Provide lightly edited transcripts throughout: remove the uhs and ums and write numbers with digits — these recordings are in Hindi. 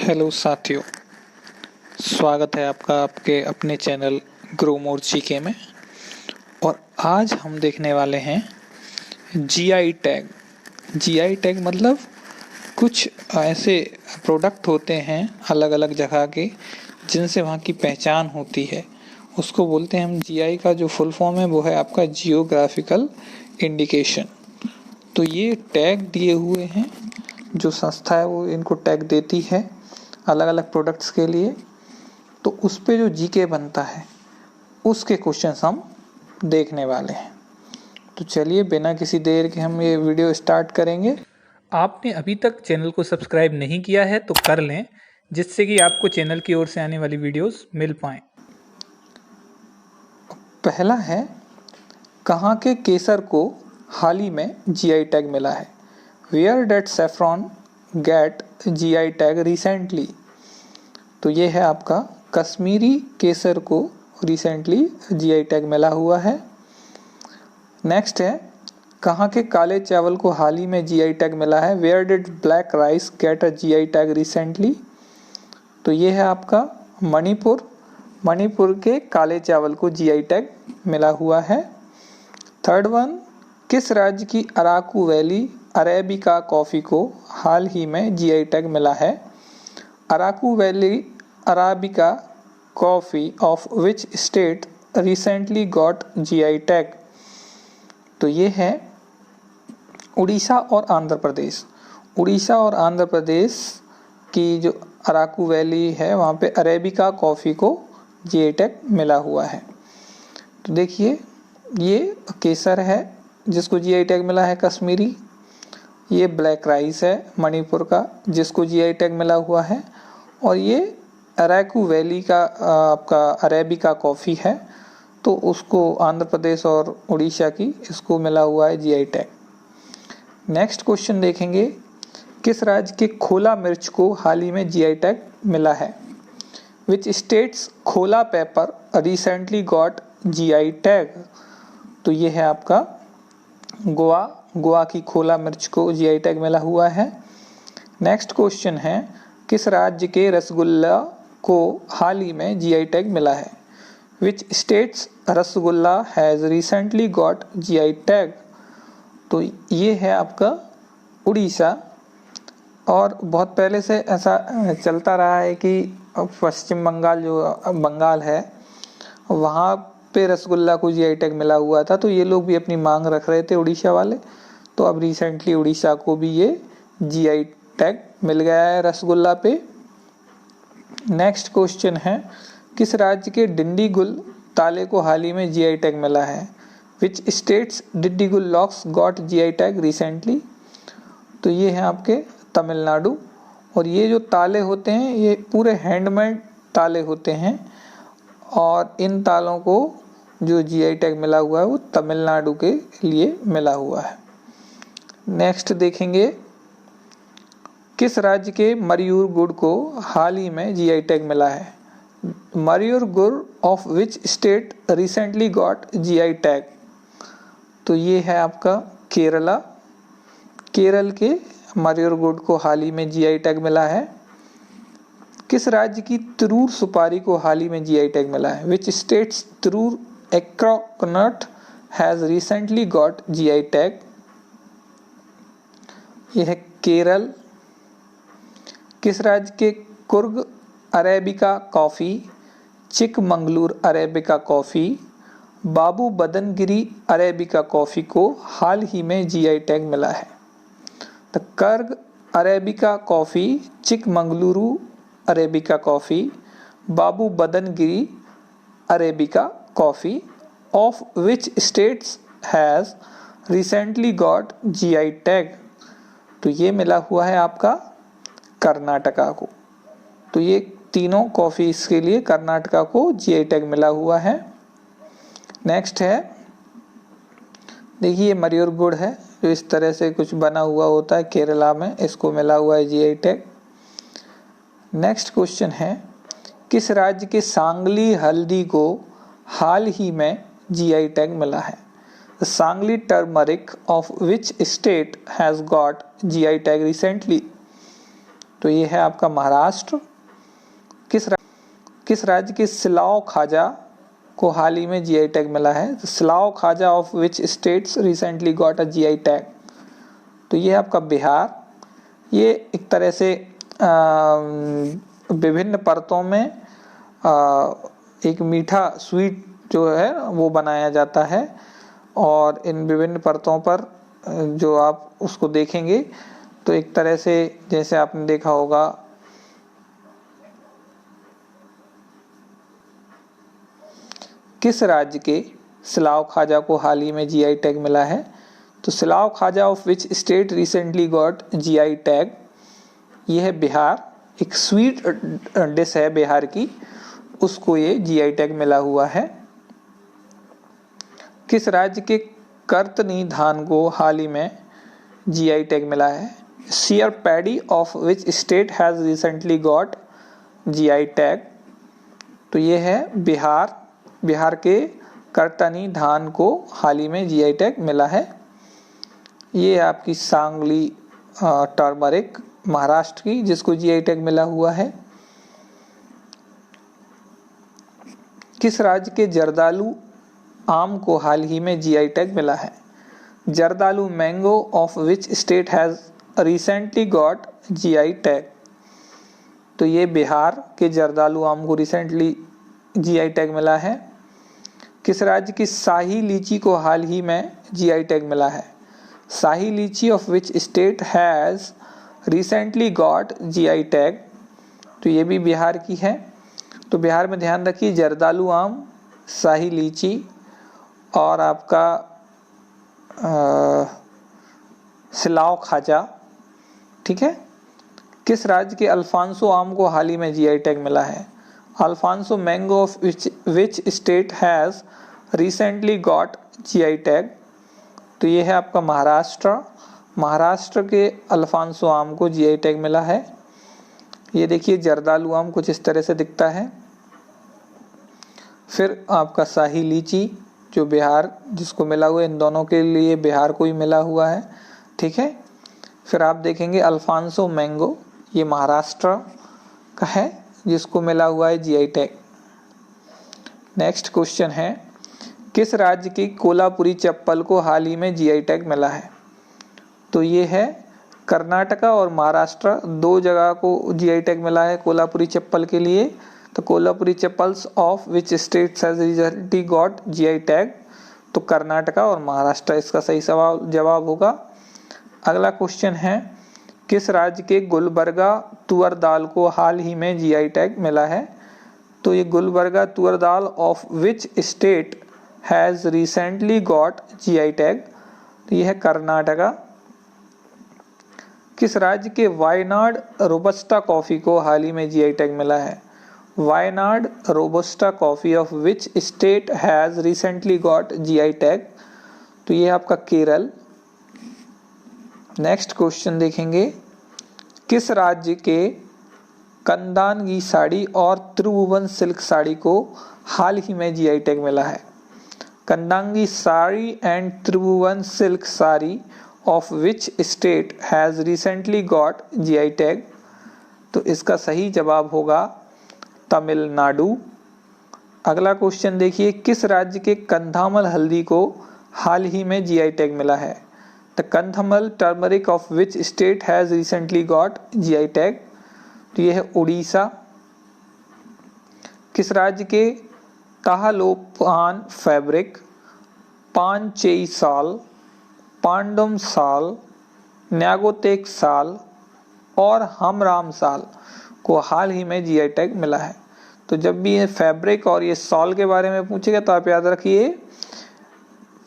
हेलो साथियों, स्वागत है आपका आपके अपने चैनल ग्रो मोर जीके में। और आज हम देखने वाले हैं जीआई टैग। जीआई टैग मतलब कुछ ऐसे प्रोडक्ट होते हैं अलग अलग जगह के जिनसे वहाँ की पहचान होती है, उसको बोलते हैं हम जीआई का जो फुल फॉर्म है वो है आपका जियोग्राफिकल इंडिकेशन। तो ये टैग दिए हुए हैं, जो संस्था है वो इनको टैग देती है अलग अलग प्रोडक्ट्स के लिए। तो उस पे जो जीके बनता है उसके क्वेश्चंस हम देखने वाले हैं। तो चलिए बिना किसी देर के हम ये वीडियो स्टार्ट करेंगे। आपने अभी तक चैनल को सब्सक्राइब नहीं किया है तो कर लें, जिससे कि आपको चैनल की ओर से आने वाली वीडियोस मिल पाएँ। पहला है, कहाँ के केसर को हाल ही में जीआई टैग मिला है। Where did saffron get GI tag recently. तो ये है आपका कश्मीरी केसर को रिसेंटली जीआई टैग मिला हुआ है। नेक्स्ट है, कहाँ के काले चावल को हाल ही में जीआई टैग मिला है। Where did black rice get a GI tag recently. तो ये है आपका मणिपुर। मणिपुर के काले चावल को जीआई टैग मिला हुआ है। थर्ड वन, किस राज्य की अराकू वैली अरेबिका कॉफ़ी को हाल ही में जीआई टैग मिला है। Araku valley arabica coffee of which state recently got GI tag. तो ये है उड़ीसा और आंध्र प्रदेश। उड़ीसा और आंध्र प्रदेश की जो अराकू वैली है वहाँ पे अरेबिका कॉफ़ी को जीआई टैग मिला हुआ है। तो देखिए, ये केसर है जिसको जीआई टैग मिला है कश्मीरी। ये ब्लैक राइस है मणिपुर का जिसको जीआई टैग मिला हुआ है। और ये अराकू वैली का आपका अरेबिका कॉफ़ी है, तो उसको आंध्र प्रदेश और उड़ीसा की इसको मिला हुआ है जीआई टैग। नेक्स्ट क्वेश्चन देखेंगे, किस राज्य के खोला मिर्च को हाल ही में जीआई टैग मिला है। विच स्टेट्स खोला paper recently got GI tag. तो ये है आपका गोवा। गोवा की खोला मिर्च को जीआई टैग मिला हुआ है। नेक्स्ट क्वेश्चन है, किस राज्य के रसगुल्ला को हाल ही में जीआई टैग मिला है। Which states rasgulla has recently got GI tag. तो ये है आपका उड़ीसा। और बहुत पहले से ऐसा चलता रहा है कि पश्चिम बंगाल जो बंगाल है वहाँ पे रसगुल्ला को जीआई टैग मिला हुआ था, तो ये लोग भी अपनी मांग रख रहे थे उड़ीसा वाले। तो अब रिसेंटली उड़ीसा को भी ये जीआई टैग मिल गया है रसगुल्ला पे। नेक्स्ट क्वेश्चन है, किस राज्य के डिंडीगुल ताले को हाल ही में जीआई टैग मिला है। Which states Dindigul locks got GI tag recently. तो ये है आपके तमिलनाडु। और ये जो ताले होते हैं ये पूरे हैंडमेड ताले होते हैं, और इन तालों को जो जीआई टैग मिला हुआ है वो तमिलनाडु के लिए मिला हुआ है। नेक्स्ट देखेंगे, किस राज्य के मयूर गुड़ को हाल ही में जीआई टैग मिला है। मयूर गुड़ of which state recently got GI tag. तो ये है आपका केरला। केरल के मयूर गुड़ को हाल ही में जीआई टैग मिला है। किस राज्य की तरूर सुपारी को हाल ही में जीआई टैग मिला है। विच स्टेट्स तरूर एक्रॉकनट has recently got GI tag. यह है केरल। किस राज्य के Coorg arabica coffee, Chikmagalur arabica coffee, Baba Budangiri arabica coffee को हाल ही में जीआई टैग मिला है। तो Coorg arabica coffee, Chikmagaluru arabica coffee, Baba Budangiri arabica coffee of which states has recently got GI tag. तो ये मिला हुआ है आपका कर्नाटका को। तो ये तीनों कॉफ़ी इसके लिए कर्नाटका को जीआई टैग मिला हुआ है। नेक्स्ट है, देखिए मयूर गुड़ है जो इस तरह से कुछ बना हुआ होता है केरला में, इसको मिला हुआ है जीआई टैग। नेक्स्ट क्वेश्चन है, किस राज्य के सांगली हल्दी को हाल ही में जीआई टैग मिला है। Sangli turmeric of which state has got GI tag recently. तो ये है आपका महाराष्ट्र। किस राज्य के सिलाव खाजा को हाल ही में जीआई टैग मिला है? सिलाव खाजा of which states recently got a GI tag? तो ये है आपका बिहार। ये एक तरह से विभिन्न परतों में एक मीठा स्वीट जो है वो बनाया जाता है, और इन विभिन्न परतों पर जो आप उसको देखेंगे तो एक तरह से जैसे आपने देखा होगा किस राज्य के सिलाव खाजा को हाल ही में जीआई टैग मिला है? तो सिलाव खाजा of which state recently got GI tag? ये है बिहार। एक स्वीट डिश है बिहार की, उसको ये जीआई टैग मिला हुआ है। किस राज्य के कर्तनी धान को हाल ही में जीआई टैग मिला है? सियर paddy of which state has recently got GI tag? तो ये है बिहार। बिहार के कर्तनी धान को हाल ही में जीआई टैग मिला है। ये है आपकी सांगली टर्मरिक महाराष्ट्र की, जिसको जीआई टैग मिला हुआ है। किस राज्य के जर्दालू आम को हाल ही में जीआई टैग मिला है? Jardalu mango of which state has recently got GI tag? तो ये बिहार के जर्दालू आम को रिसेंटली जीआई टैग मिला है। किस राज्य की शाही लीची को हाल ही में जीआई टैग मिला है? शाही लीची of which state has recently got GI tag? तो ये भी बिहार की है। तो बिहार में ध्यान रखिए जर्दालू आम, शाही लीची और आपका सिलाव खाजा, ठीक है। किस राज्य के अल्फांसो आम को हाल ही में जीआई टैग मिला है? Alphonso mango of which state has recently got GI tag? तो ये है आपका महाराष्ट्र। महाराष्ट्र के अल्फांसो आम को जीआई टैग मिला है। ये देखिए जर्दालू आम कुछ इस तरह से दिखता है। फिर आपका शाही लीची जो बिहार जिसको मिला हुआ है, इन दोनों के लिए बिहार को ही मिला हुआ है, ठीक है। फिर आप देखेंगे अल्फांसो मैंगो, ये महाराष्ट्र का है जिसको मिला हुआ है जीआई टैग। नेक्स्ट क्वेश्चन है, किस राज्य की कोल्हापुरी चप्पल को हाल ही में जीआई टैग मिला है? तो ये है कर्नाटका और महाराष्ट्र, दो जगह को जीआई टैग मिला है कोल्हापुरी चप्पल के लिए। तो Kolhapuri chappals of which states has recently got GI tag? तो कर्नाटका और महाराष्ट्र इसका सही जवाब होगा। अगला क्वेश्चन है, किस राज्य के गुलबर्गा तुअर दाल को हाल ही में जीआई टैग मिला है? तो ये Gulbarga Tur dal of which state has recently got GI tag? तो ये है कर्नाटका। किस राज्य के वायनाड रोबस्टा कॉफी को हाल ही में जीआई टैग मिला है? Wayanad robusta coffee of which state has recently got GI tag? तो ये आपका केरल। नेक्स्ट क्वेश्चन देखेंगे, किस राज्य के कंदानगी साड़ी और त्रिभुवन सिल्क साड़ी को हाल ही में जीआई टैग मिला है? Kandangi sari and Thirubuvanam silk sari of which state has recently got GI tag? तो इसका सही जवाब होगा तमिलनाडु। अगला क्वेश्चन देखिए, किस राज्य के कंधामल हल्दी को हाल ही में जीआई टैग मिला है? The Kandhamal turmeric of which state has recently got GI tag? तो यह है उड़ीसा। किस राज्य के ताहलोपान फैब्रिक, पांचेई साल, पांडुम साल, न्यागोतेक साल और हमराम साल को हाल ही में जीआई टैग मिला है? तो जब भी ये फैब्रिक और ये सॉल के बारे में पूछेगा तो आप याद रखिए,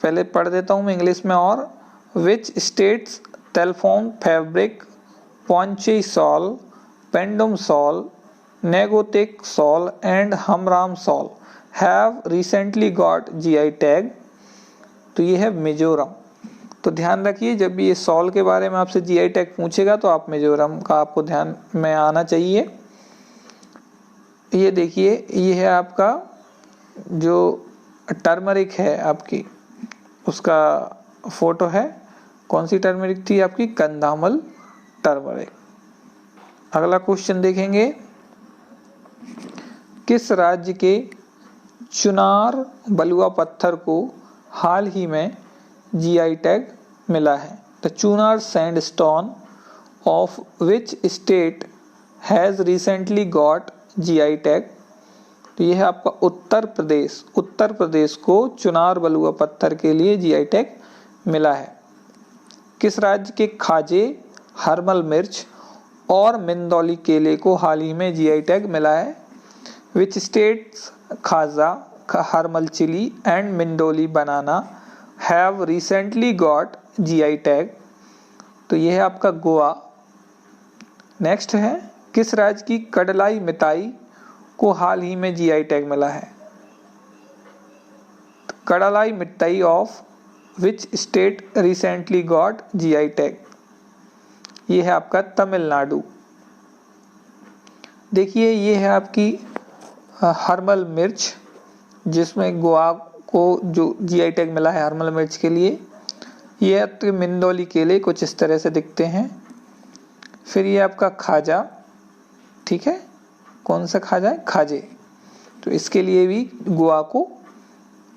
पहले पढ़ देता हूँ मैं इंग्लिश में, और विच स्टेट्स टेलफोन fabric, Pawnchei shawl, Puandum shawl, Ngotekherh shawl and Hmaram shawl have recently got GI tag? तो ये है मिजोरम। तो ध्यान रखिए जब भी ये सॉल के बारे में आपसे जीआई टैग पूछेगा तो आप मिजोरम का आपको ध्यान में आना चाहिए। ये देखिए, ये है आपका जो टर्मरिक है आपकी, उसका फोटो है। कौन सी टर्मरिक थी आपकी? कंधामल टर्मरिक। अगला क्वेश्चन देखेंगे, किस राज्य के चुनार बलुआ पत्थर को हाल ही में जीआई टैग मिला है? The Chunar sandstone of which state has recently got GI tag? तो यह है आपका उत्तर प्रदेश को चुनार बलुआ पत्थर के लिए जीआई टैग मिला है। किस राज्य के खाजे, हर्मल मिर्च और मिंदौली केले को हाल ही में जीआई टैग मिला है? Which states Khaja, Hermal chilli and Mindoli banana have recently got GI tag? तो यह है आपका गोवा। नेक्स्ट है, किस राज्य की कडलाई मिताई को हाल ही में जीआई टैग मिला है? कडलाई मिठाई of which state recently got GI tag? ये है आपका तमिलनाडु। देखिए ये है आपकी हर्मल मिर्च, जिसमें गोवा को जो जीआई टैग मिला है हर्मल मिर्च के लिए। ये आपके मिंदौली केले कुछ इस तरह से दिखते हैं। फिर ये आपका खाजा, ठीक है, कौन सा खाजा है? खाजे। तो इसके लिए भी गोवा को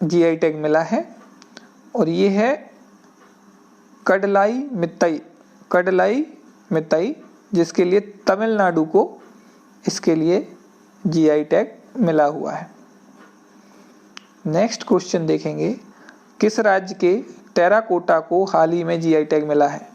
जीआई टैग मिला है। और ये है कडलाई मिताई, जिसके लिए तमिलनाडु को इसके लिए जीआई टैग मिला हुआ है। नेक्स्ट क्वेश्चन देखेंगे, किस राज्य के टेराकोटा को हाल ही में जीआई टैग मिला है?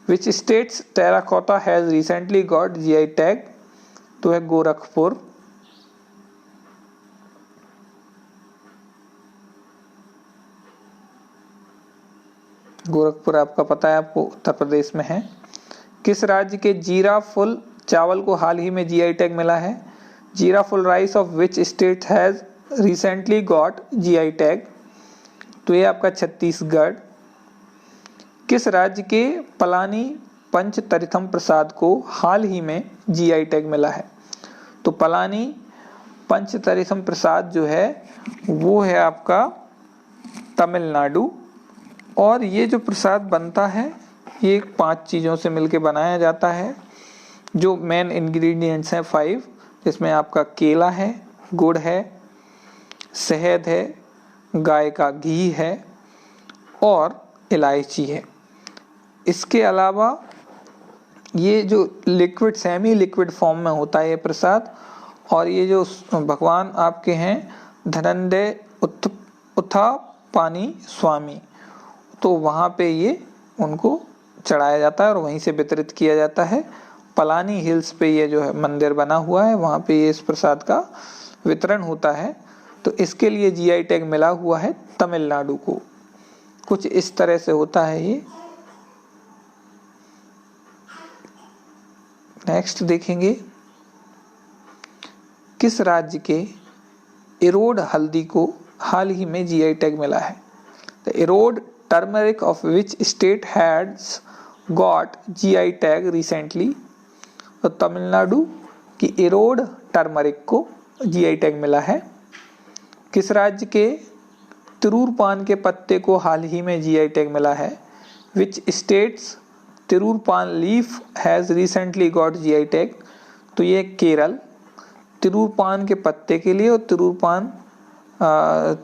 Which states terracotta has recently got GI tag? तो है गोरखपुर। गोरखपुर आपका पता है आपको, उत्तर प्रदेश में है। किस राज्य के जीरा फुल चावल को हाल ही में जीआई टैग मिला है? जीरा full rice of which state has recently got GI tag? तो ये आपका छत्तीसगढ़। किस राज्य के पलानी पंचतरिथम प्रसाद को हाल ही में जीआई टैग मिला है? तो पलानी पंचतरिथम प्रसाद जो है वो है आपका तमिलनाडु। और ये जो प्रसाद बनता है ये 5 चीज़ों से मिलके बनाया जाता है। जो मेन इंग्रेडिएंट्स हैं 5, जिसमें आपका केला है, गुड़ है, शहद है, गाय का घी है और इलायची है। इसके अलावा ये जो लिक्विड, सेमी लिक्विड फॉर्म में होता है ये प्रसाद। और ये जो भगवान आपके हैं धनंजय उत्थापानी स्वामी, तो वहाँ पे ये उनको चढ़ाया जाता है और वहीं से वितरित किया जाता है। पलानी हिल्स पे ये जो है मंदिर बना हुआ है, वहाँ पे ये इस प्रसाद का वितरण होता है। तो इसके लिए जीआई टैग मिला हुआ है तमिलनाडु को। कुछ इस तरह से होता है ये। नेक्स्ट देखेंगे, किस राज्य के इरोड हल्दी को हाल ही में जीआई टैग मिला है? The Erode turmeric of which state has got GI tag recently? तो तमिलनाडु की इरोड टर्मरिक को जीआई टैग मिला है। किस राज्य के तिरूर पान के पत्ते को हाल ही में जीआई टैग मिला है? विच स्टेट्स तिरूर पान leaf has recently got GI tag? तो ये केरल। तिरूर पान के पत्ते के लिए और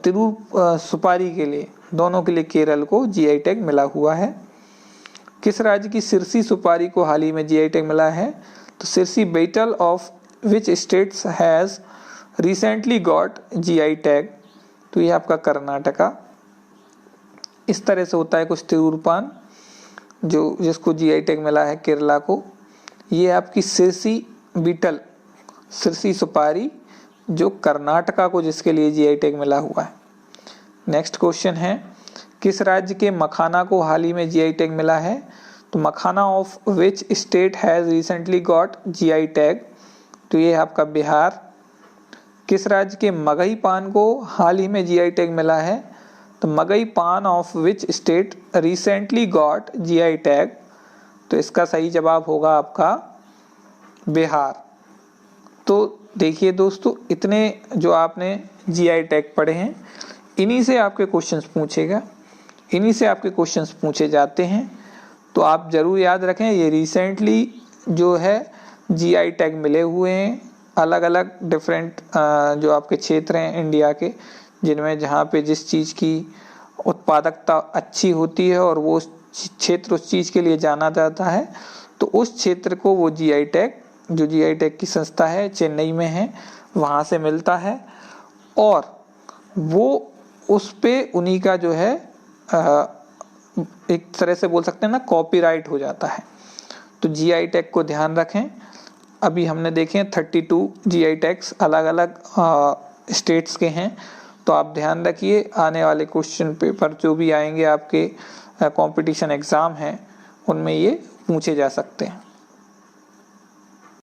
तिरूर सुपारी के लिए, दोनों के लिए केरल को जीआई टैग मिला हुआ है। किस राज्य की सिरसी सुपारी को हाल ही में जीआई टैग मिला है? तो Sirsi betel of which states has recently got GI tag? तो ये आपका कर्नाटका। इस तरह से होता है कुछ तिरूर पान जो जिसको जीआई टैग मिला है केरला को। ये आपकी सिरसी बीटल, सिरसी सुपारी जो कर्नाटका को, जिसके लिए जीआई टैग मिला हुआ है। नेक्स्ट क्वेश्चन है, किस राज्य के मखाना को हाल ही में जीआई टैग मिला है? तो makhana of which state has recently got GI tag? तो ये है आपका बिहार। किस राज्य के मगही पान को हाल ही में जीआई टैग मिला है? तो मगही पान of which state recently got GI tag? तो इसका सही जवाब होगा आपका बिहार। तो देखिए दोस्तों, इतने जो आपने जीआई टैग पढ़े हैं, इन्हीं से आपके क्वेश्चंस पूछेगा, इन्हीं से आपके क्वेश्चंस पूछे जाते हैं। तो आप ज़रूर याद रखें, ये रिसेंटली जो है जीआई टैग मिले हुए हैं अलग अलग डिफरेंट जो आपके क्षेत्र हैं इंडिया के, जिनमें जहाँ पे जिस चीज़ की उत्पादकता अच्छी होती है और वो क्षेत्र उस चीज़ के लिए जाना जाता है, तो उस क्षेत्र को वो जीआई टैग, जो जीआई टैग की संस्था है चेन्नई में है, वहाँ से मिलता है और वो उस पे उन्हीं का जो है एक तरह से बोल सकते हैं ना कॉपीराइट हो जाता है। तो जीआई टैग को ध्यान रखें। अभी हमने देखे 32 जीआई टैग्स अलग अलग स्टेट्स के हैं, तो आप ध्यान रखिए आने वाले क्वेश्चन पेपर जो भी आएंगे आपके कंपटीशन एग्ज़ाम हैं उनमें ये पूछे जा सकते हैं।